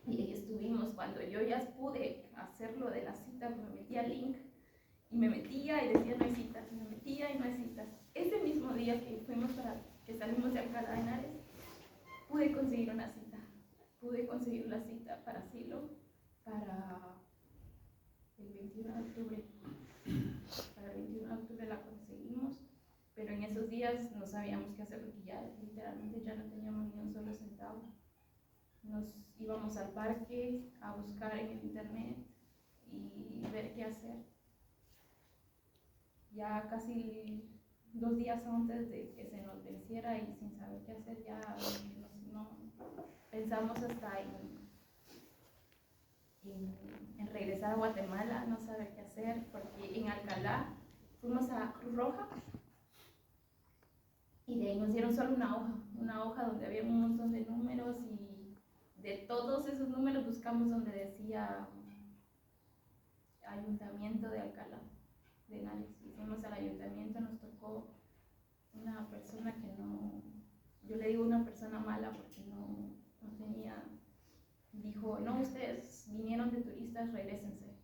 Y ahí estuvimos. Cuando yo ya pude hacerlo de la cita, me metí al link y me metía y decía no hay citas, y me metía y no hay citas. Ese mismo día que salimos de Alcalá de Henares, pude conseguir una cita, pude conseguir la cita para asilo para el 21 de octubre. Para el 21 de octubre la conseguimos, pero en esos días no sabíamos qué hacer porque ya literalmente ya no teníamos ni un solo centavo. Nos íbamos al parque a buscar en el internet y ver qué hacer. Ya casi 2 días antes de que se nos venciera y sin saber qué hacer, ya no pensamos hasta en regresar a Guatemala, no saber qué hacer, porque en Alcalá fuimos a Cruz Roja y de ahí nos dieron solo una hoja donde había un montón de números y de todos esos números buscamos donde decía Ayuntamiento de Alcalá de Henares. Y fuimos al ayuntamiento, nos tocó una persona que no, yo le digo una persona mala porque no tenía, dijo, no, ustedes vinieron de turistas, regrésense.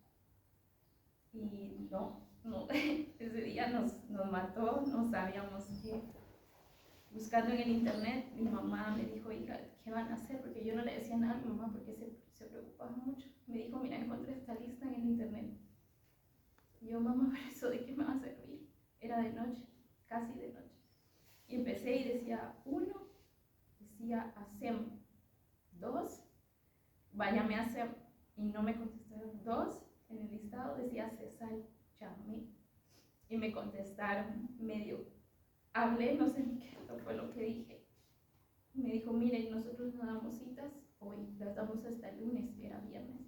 Y no, ese día nos mató, no sabíamos qué. Buscando en el internet, mi mamá me dijo, hija, ¿qué van a hacer? Porque yo no le decía nada a mi mamá porque se preocupaba mucho. Me dijo, mira, encontré esta lista en el internet. Y yo, mamá, ¿pero eso de qué me va a servir? Era de noche, casi de noche. Y empecé y decía, 1, decía ASEM, 2, váyame a ASEM. Y no me contestaron. 2, en el listado decía César llamé y me contestaron medio, hablé, no sé ni qué fue lo que dije. Me dijo, mire, nosotros no damos citas hoy, las damos hasta el lunes, era viernes.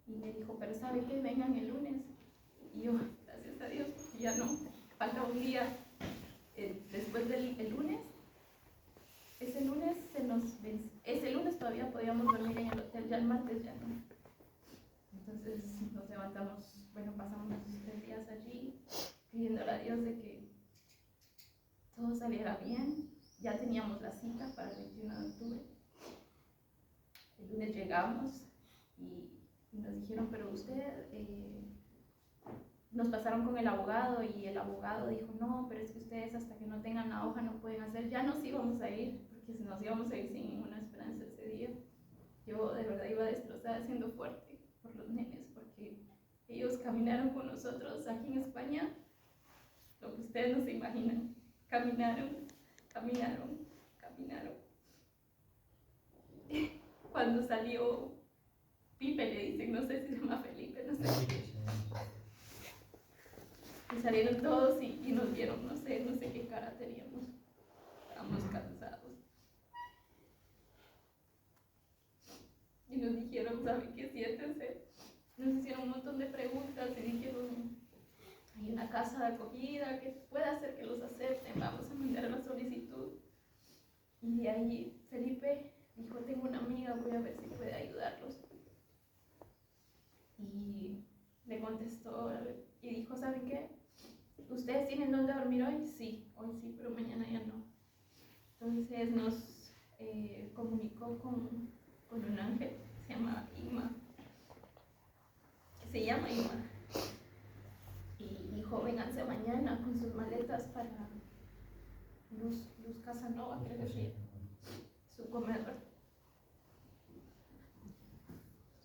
Y me dijo, pero ¿sabe qué? Vengan el lunes. Y yo, gracias a Dios, ya no, falta un día después del el lunes. Ese lunes se nos vence. Ese lunes todavía podíamos dormir en el hotel, ya el martes ya no. Entonces nos levantamos, bueno, pasamos esos 3 días allí, pidiéndole a Dios de que todo saliera bien. Ya teníamos la cita para el 21 de octubre. El lunes llegamos y nos dijeron, pero usted, nos pasaron con el abogado y el abogado dijo, no, pero es que ustedes hasta que no tengan la hoja no pueden hacer, ya nos íbamos a ir, porque nos íbamos a ir sin ninguna esperanza ese día. Yo de verdad iba destrozada, siendo fuerte por los nenes, porque ellos caminaron con nosotros aquí en España, lo que ustedes no se imaginan, caminaron. Cuando salió Pipe, le dicen, no sé si se llama Felipe, no sé. Y salieron todos y nos vieron, no sé qué cara teníamos. Estábamos cansados. Y nos dijeron, ¿saben qué? Siéntense. Nos hicieron un montón de preguntas y dijeron, hay una casa de acogida que puede hacer que los acepten, vamos a mandar la solicitud. Y de ahí Felipe dijo, tengo una amiga, voy a ver si puede ayudarlos. Y le contestó y dijo, ¿saben qué? ¿Ustedes tienen dónde dormir hoy? Sí, hoy sí, pero mañana ya no. Entonces nos comunicó con un ángel, se llama Ima. Y dijo, vénganse mañana con sus maletas para Luz Casanova, creo que sí, su comedor.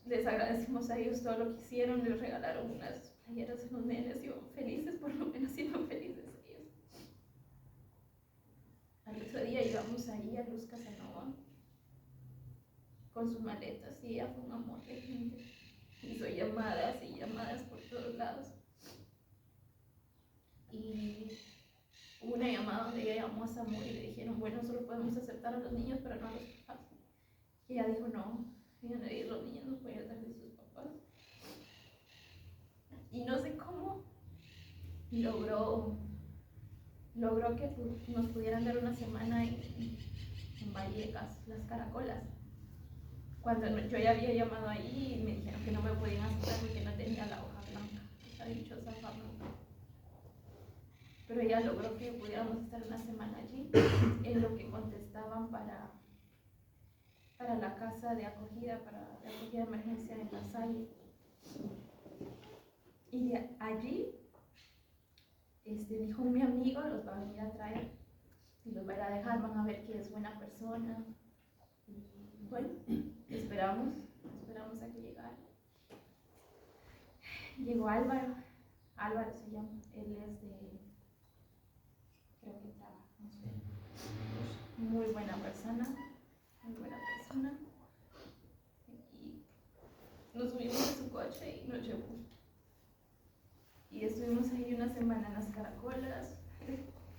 Les agradecimos a ellos todo lo que hicieron, les regalaron unas playeras a los nenes, iban felices, por lo menos iban felices ellos. Al otro día íbamos ahí a Luz Casanova con sus maletas y ella fue un amor de gente. Hizo llamadas y llamadas por todos lados. Y hubo una llamada donde ella llamó a Samuel y le dijeron, bueno, solo podemos aceptar a los niños, pero no a los papás. Y ella dijo, no, los niños no pueden estar de sus papás. Y no sé cómo logró que nos pudieran dar una semana en Vallecas, Las Caracolas. Cuando yo ya había llamado ahí y me dijeron que no me podían aceptar porque no tenía la hoja blanca, la dichosa hoja blanca. Pero ella logró que pudiéramos estar una semana allí, en lo que contestaban para la casa de acogida, para la acogida de emergencia en La Salle. Y de allí dijo mi amigo, los va a venir a traer y los va a ir a dejar, van a ver que es buena persona. Y bueno, esperamos a que llegara. Llegó Álvaro se llama, él es creo que trabaja, no sé. Muy buena persona. Y nos subimos a su coche y nos llevó. Y estuvimos ahí una semana en Las Caracolas,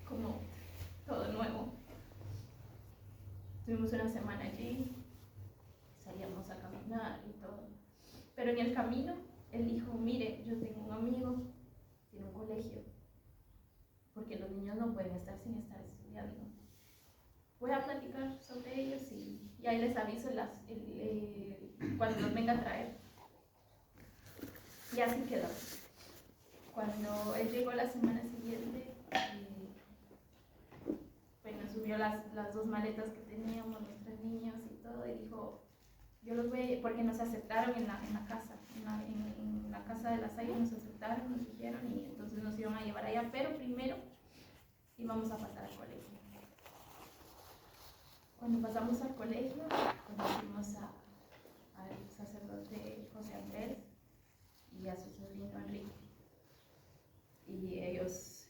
como todo nuevo. Estuvimos una semana allí, salíamos a caminar y todo. Pero en el camino, él dijo, mire, yo tengo un amigo, tiene un colegio, porque los niños no pueden estar sin estar estudiando. Voy a platicar sobre ellos y ahí les aviso cuando los venga a traer. Y así quedó. Cuando él llegó la semana siguiente, bueno, subió las 2 maletas que teníamos, los 3 niños y todo, y dijo, yo los voy, porque nos aceptaron en la casa, en la casa de La Salle nos aceptaron, nos dijeron, y entonces nos iban a llevar allá, pero primero íbamos a pasar al colegio. Cuando pasamos al colegio, conocimos al sacerdote José Andrés y a su sobrino Enrique. Y ellos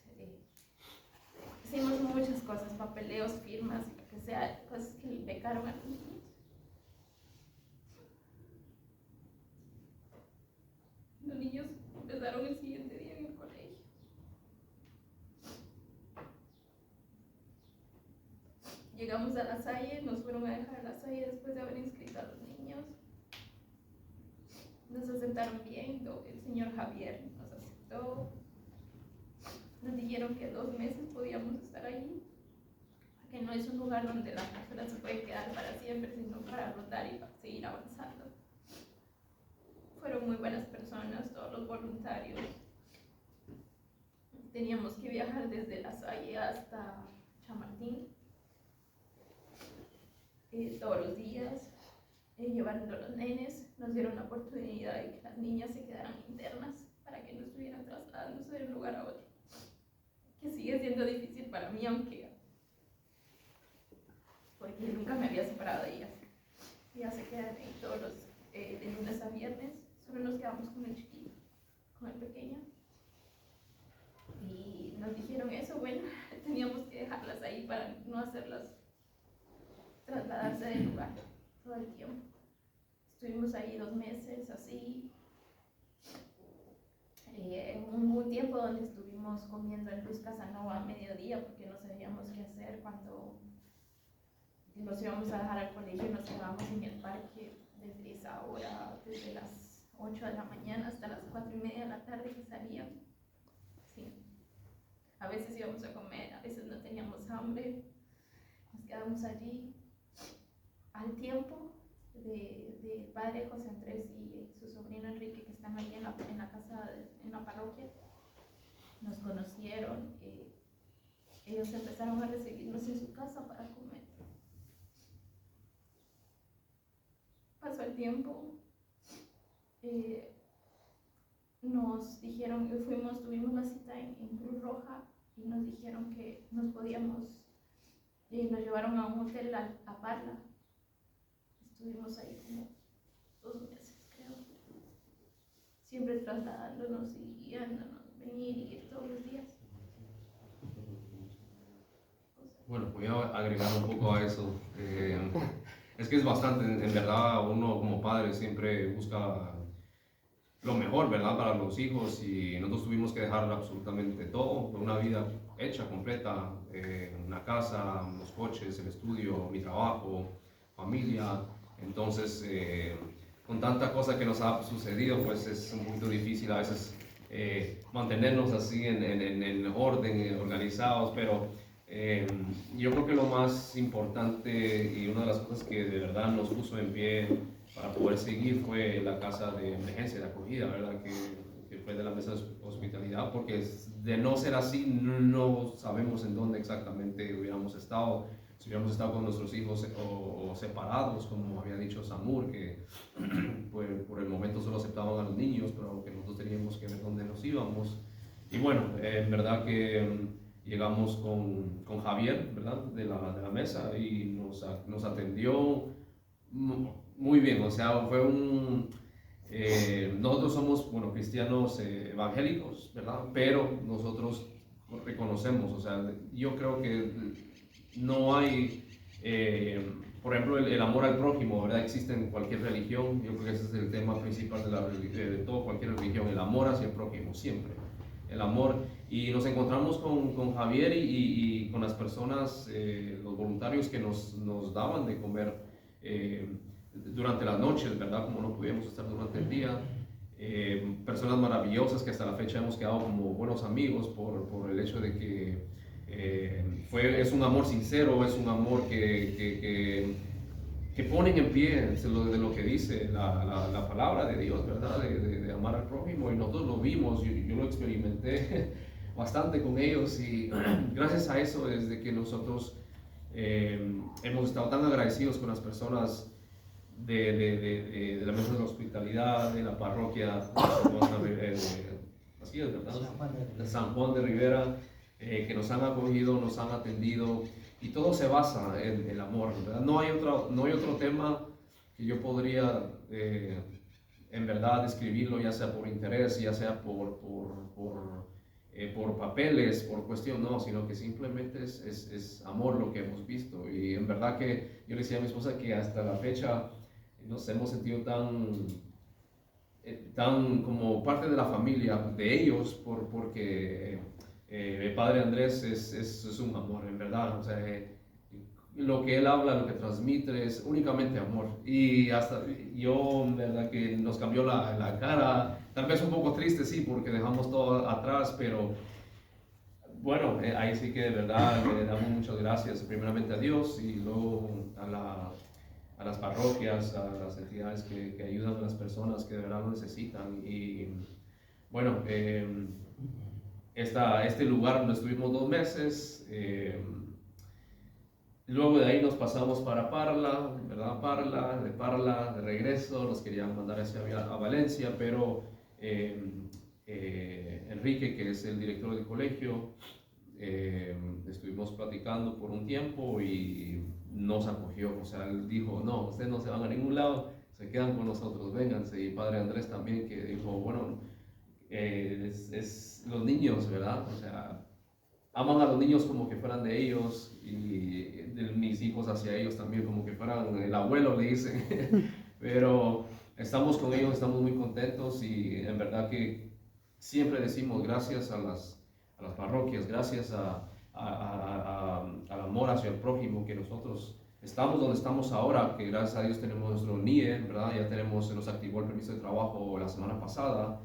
hicimos muchas cosas, papeleos, firmas, lo que sea, cosas que becaron a los niños. a La Salle, nos fueron a dejar a La Salle después de haber inscrito a los niños. Nos aceptaron bien, el señor Javier nos aceptó. Nos dijeron que 2 meses podíamos estar allí, que no es un lugar donde la persona se puede quedar para siempre, sino para rotar y para seguir avanzando. Fueron muy buenas personas, todos los voluntarios. Teníamos que viajar desde La Salle hasta Chamartín todos los días, llevando a los nenes. Nos dieron la oportunidad de que las niñas se quedaran internas para que no estuvieran trasladándose de un lugar a otro, que sigue siendo difícil para mí, porque nunca me había separado de ellas. Ellas se quedan ahí todos los de lunes a viernes. Solo nos quedamos con el chiquito, con el pequeño. Y nos dijeron eso, bueno, teníamos que dejarlas ahí para no hacerlas trasladarse del lugar todo el tiempo. Estuvimos ahí 2 meses, así. Hubo un tiempo donde estuvimos comiendo en Luz Casanova a mediodía porque no sabíamos qué hacer cuando nos íbamos a dejar al colegio. Nos quedábamos en el parque desde esa hora, desde las 8 de la mañana hasta las 4:30 de la tarde que salían. Sí. A veces íbamos a comer, a veces no teníamos hambre, nos quedamos allí. Al tiempo del padre José Andrés y su sobrino Enrique, que están ahí en la casa, en la parroquia, nos conocieron. Ellos empezaron a recibirnos en su casa para comer. Pasó el tiempo, nos dijeron, tuvimos la cita en Cruz Roja y nos dijeron que nos podíamos, nos llevaron a un hotel a Parla. Estuvimos ahí como 2 meses, creo, siempre trasladándonos y guiándonos, venir y ir todos los días. Bueno, voy a agregar un poco a eso. Es que es bastante, en verdad, uno como padre siempre busca lo mejor, ¿verdad?, para los hijos, y nosotros tuvimos que dejar absolutamente todo, una vida hecha, completa, una casa, los coches, el estudio, mi trabajo, familia. Entonces, con tanta cosa que nos ha sucedido, pues es un poquito difícil a veces mantenernos así en orden, organizados, pero yo creo que lo más importante y una de las cosas que de verdad nos puso en pie para poder seguir fue la casa de emergencia, de acogida, ¿verdad?, que fue de la mesa de hospitalidad, porque de no ser así no sabemos en dónde exactamente hubiéramos estado. Si hubiéramos estado con nuestros hijos o separados, como había dicho Samur, que pues, por el momento solo aceptaban a los niños, pero que nosotros teníamos que ver dónde nos íbamos. Y bueno, en verdad que llegamos con Javier, ¿verdad?, de la mesa, y nos atendió muy bien. O sea, fue nosotros somos, bueno, cristianos evangélicos, ¿verdad?, pero nosotros reconocemos, o sea, yo creo que no hay, por ejemplo, el amor al prójimo, ¿verdad?, existe en cualquier religión. Yo creo que ese es el tema principal de cualquier religión, el amor hacia el prójimo, siempre, el amor. Y nos encontramos con Javier y con las personas, los voluntarios que nos daban de comer durante las noches, ¿verdad?, como no podíamos estar durante el día. Personas maravillosas que hasta la fecha hemos quedado como buenos amigos por el hecho de que es un amor sincero, es un amor que ponen en pie de lo que dice la palabra de Dios, ¿verdad?, de amar al prójimo. Y nosotros lo vimos, yo lo experimenté bastante con ellos, y gracias a eso es de que nosotros hemos estado tan agradecidos con las personas de la mesa de la hospitalidad, de la parroquia así es, ¿verdad?, de San Juan de Rivera, que nos han acogido, nos han atendido, y todo se basa en el amor, ¿verdad? No hay otro tema que yo podría en verdad describirlo, ya sea por interés, ya sea por papeles, por cuestión, no, sino que simplemente es amor lo que hemos visto. Y en verdad que yo le decía a mi esposa que hasta la fecha nos hemos sentido tan como parte de la familia de ellos, porque el padre Andrés es un amor, en verdad. O sea, lo que él habla, lo que transmite es únicamente amor. Y hasta yo, en verdad, que nos cambió la cara, tal vez un poco triste, sí, porque dejamos todo atrás, pero bueno, ahí sí que de verdad le damos muchas gracias, primeramente a Dios y luego a las parroquias, a las entidades que ayudan a las personas que de verdad lo necesitan. Y bueno, este lugar donde estuvimos 2 meses, luego de ahí nos pasamos para Parla, ¿verdad? Parla, de regreso, nos querían mandar a Valencia, pero Enrique, que es el director del colegio, estuvimos platicando por un tiempo y nos acogió. O sea, él dijo, no, ustedes no se van a ningún lado, se quedan con nosotros, vénganse. Y Padre Andrés también, que dijo, bueno, es los niños, ¿verdad? O sea, aman a los niños como que fueran de ellos y de mis hijos hacia ellos también como que fueran el abuelo, le dicen. Pero estamos con ellos, estamos muy contentos y en verdad que siempre decimos gracias a las parroquias, gracias al amor hacia el prójimo, que nosotros estamos donde estamos ahora, que gracias a Dios tenemos nuestro NIE, ¿verdad? Ya se nos activó el permiso de trabajo la semana pasada.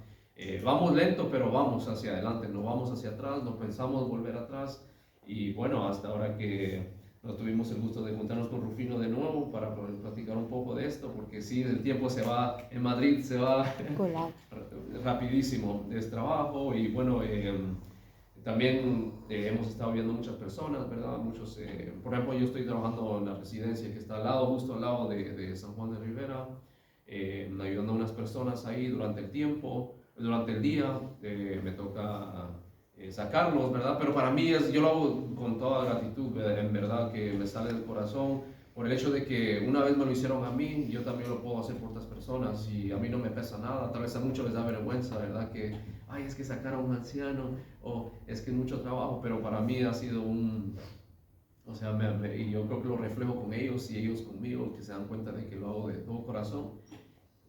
Vamos lento, pero vamos hacia adelante, no vamos hacia atrás, no pensamos volver atrás. Y bueno, hasta ahora que nos tuvimos el gusto de juntarnos con Rufino de nuevo para poder platicar un poco de esto, porque sí, el tiempo se va, en Madrid se va rapidísimo, es trabajo. Y bueno, también hemos estado viendo muchas personas, ¿verdad? Muchos, por ejemplo, yo estoy trabajando en la residencia que está al lado, justo al lado de San Juan de Ribera, ayudando a unas personas ahí durante el tiempo. Durante el día me toca sacarlos, ¿verdad? Pero para mí yo lo hago con toda gratitud, en verdad, que me sale del corazón, por el hecho de que una vez me lo hicieron a mí, yo también lo puedo hacer por otras personas y a mí no me pesa nada. Tal vez a muchos les da vergüenza, ¿verdad? Que, ay, es que sacar a un anciano o es que es mucho trabajo, pero para mí ha sido o sea, y yo creo que lo reflejo con ellos y ellos conmigo, que se dan cuenta de que lo hago de todo corazón.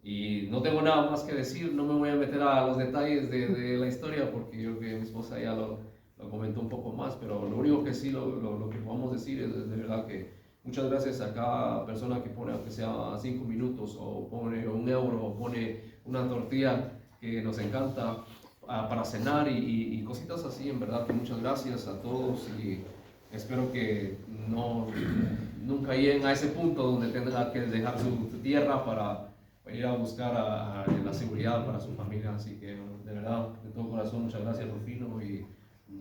Y no tengo nada más que decir, no me voy a meter a los detalles de la historia porque yo creo que mi esposa ya lo comentó un poco más, pero lo único que sí, lo que podemos decir es de verdad que muchas gracias a cada persona que pone, aunque sea 5 minutos, o pone 1 euro, o pone una tortilla que nos encanta para cenar y cositas así. En verdad que muchas gracias a todos y espero que nunca lleguen a ese punto donde tengan que dejar su tierra para ir a buscar la seguridad para su familia. Así que de verdad, de todo corazón, muchas gracias, Rufino. Y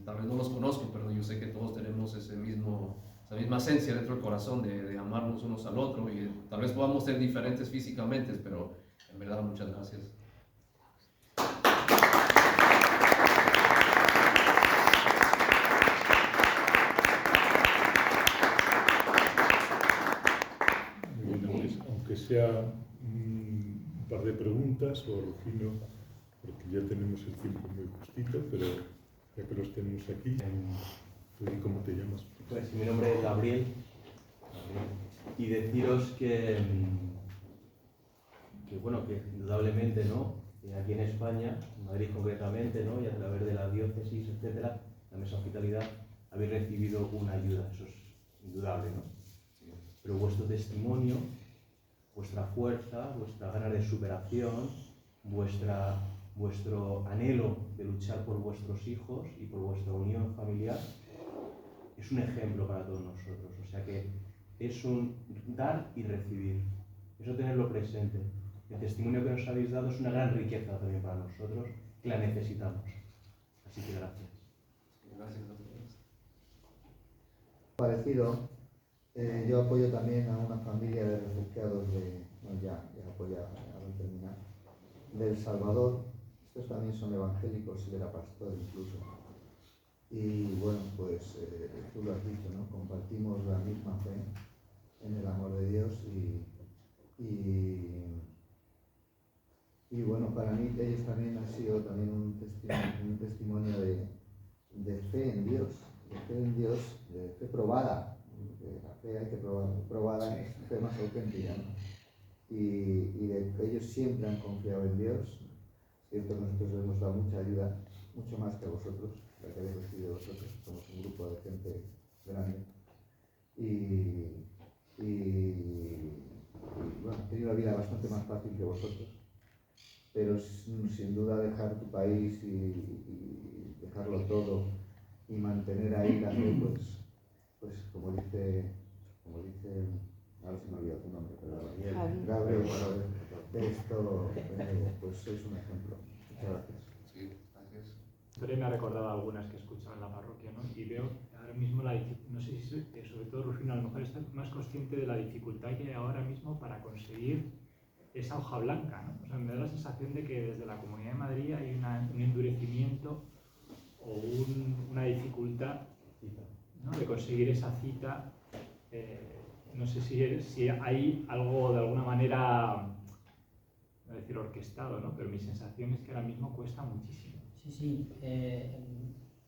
tal vez no los conozco, pero yo sé que todos tenemos esa misma esencia dentro del corazón de amarnos unos al otro. Y tal vez podamos ser diferentes físicamente, pero en verdad, muchas gracias. Aunque sea un par de preguntas, o Rufino, porque ya tenemos el tiempo muy justito, pero ya que los tenemos aquí, ¿tú cómo te llamas? Pues mi nombre es Gabriel, y deciros que bueno, que indudablemente, ¿no? Aquí en España, en Madrid concretamente, ¿no? Y a través de la diócesis, etcétera, la Mesa Hospitalidad, habéis recibido una ayuda, eso es indudable, ¿no? Pero vuestro testimonio, vuestra fuerza, vuestra ganas de superación, vuestro anhelo de luchar por vuestros hijos y por vuestra unión familiar, es un ejemplo para todos nosotros. O sea que es un dar y recibir, eso tenerlo presente. El testimonio que nos habéis dado es una gran riqueza también para nosotros, que la necesitamos. Así que gracias. Gracias a todos. Parecido, yo apoyo también a una familia de refugiados ya apoyo a terminar, de El Salvador. Estos también son evangélicos y de la pastor incluso. Y bueno, pues tú lo has dicho, ¿no? Compartimos la misma fe en el amor de Dios y bueno, para mí ellos también han sido también un testimonio de fe en Dios, de fe probada. La fe hay que probada, es fe más auténtica, ¿no? Y de que ellos siempre han confiado en Dios. Cierto que nosotros les hemos dado mucha ayuda, mucho más que a vosotros, la que habéis recibido vosotros. Somos un grupo de gente grande. y bueno, he tenido la vida bastante más fácil que vosotros, pero sin duda dejar tu país y dejarlo todo y mantener ahí la fe, pues como dice, ahora se me olvidó tu nombre, pero Gabriel, esto pues sois un ejemplo. Muchas gracias. Sí, gracias. Historia me ha recordado algunas que he escuchado en la parroquia, ¿no? Y veo ahora mismo no sé si sobre todo Rufino a lo mejor está más consciente de la dificultad que hay ahora mismo para conseguir esa hoja blanca, ¿no? O sea, me da la sensación de que desde la Comunidad de Madrid hay un endurecimiento o una dificultad, ¿no?, de conseguir esa cita. No sé si hay algo de alguna manera, no decir orquestado, ¿no?, pero mi sensación es que ahora mismo cuesta muchísimo. Sí,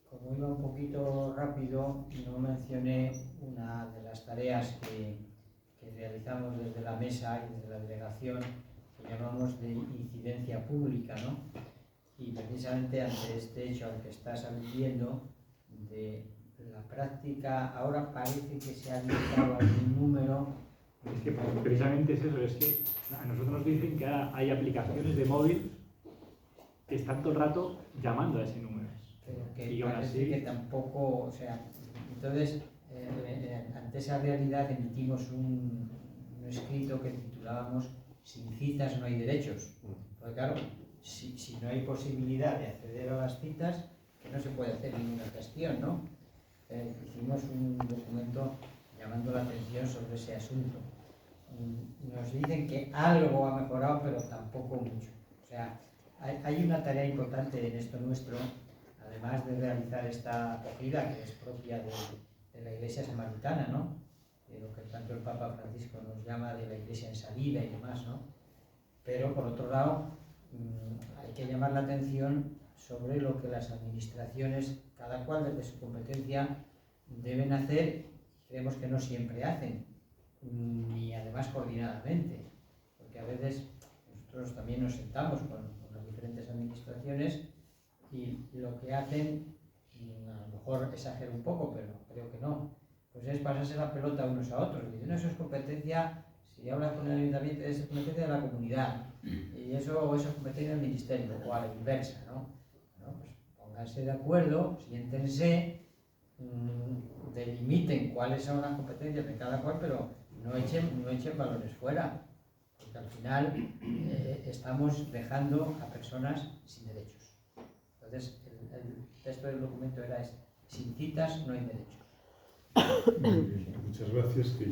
como iba un poquito rápido, no mencioné una de las tareas que realizamos desde la mesa y desde la delegación, que llamamos de incidencia pública, ¿no? Y precisamente ante este hecho al que estás aludiendo, de la práctica, ahora parece que se ha dictado algún número. Es que precisamente es eso, es que a nosotros nos dicen que hay aplicaciones de móvil que están todo el rato llamando a ese número. Pero que y aún parece así que tampoco, o sea, entonces ante esa realidad emitimos un escrito que titulábamos "Sin citas no hay derechos", porque claro, si no hay posibilidad de acceder a las citas, que no se puede hacer ninguna gestión, ¿no? Hicimos un documento llamando la atención sobre ese asunto. Nos dicen que algo ha mejorado, pero tampoco mucho. O sea, hay una tarea importante en esto nuestro, además de realizar esta acogida que es propia de la Iglesia samaritana, ¿no?, de lo que tanto el Papa Francisco nos llama de la Iglesia en salida y demás, ¿no? Pero por otro lado, hay que llamar la atención sobre lo que las administraciones, cada cual desde su competencia, deben hacer, y creemos que no siempre hacen, ni además coordinadamente, porque a veces nosotros también nos sentamos con las diferentes administraciones y lo que hacen, a lo mejor exagero un poco, pero creo que no, pues es pasarse la pelota unos a otros. Dicen, no, eso es competencia, si hablas con el ayuntamiento, es competencia de la comunidad, y eso es competencia del ministerio, o a la inversa, ¿no? Bueno, pues pónganse de acuerdo, siéntense, delimiten cuáles son las competencias de cada cual, pero no echen balones fuera, porque al final estamos dejando a personas sin derechos. Entonces, el texto del documento era sin citas no hay derechos. Muchas gracias.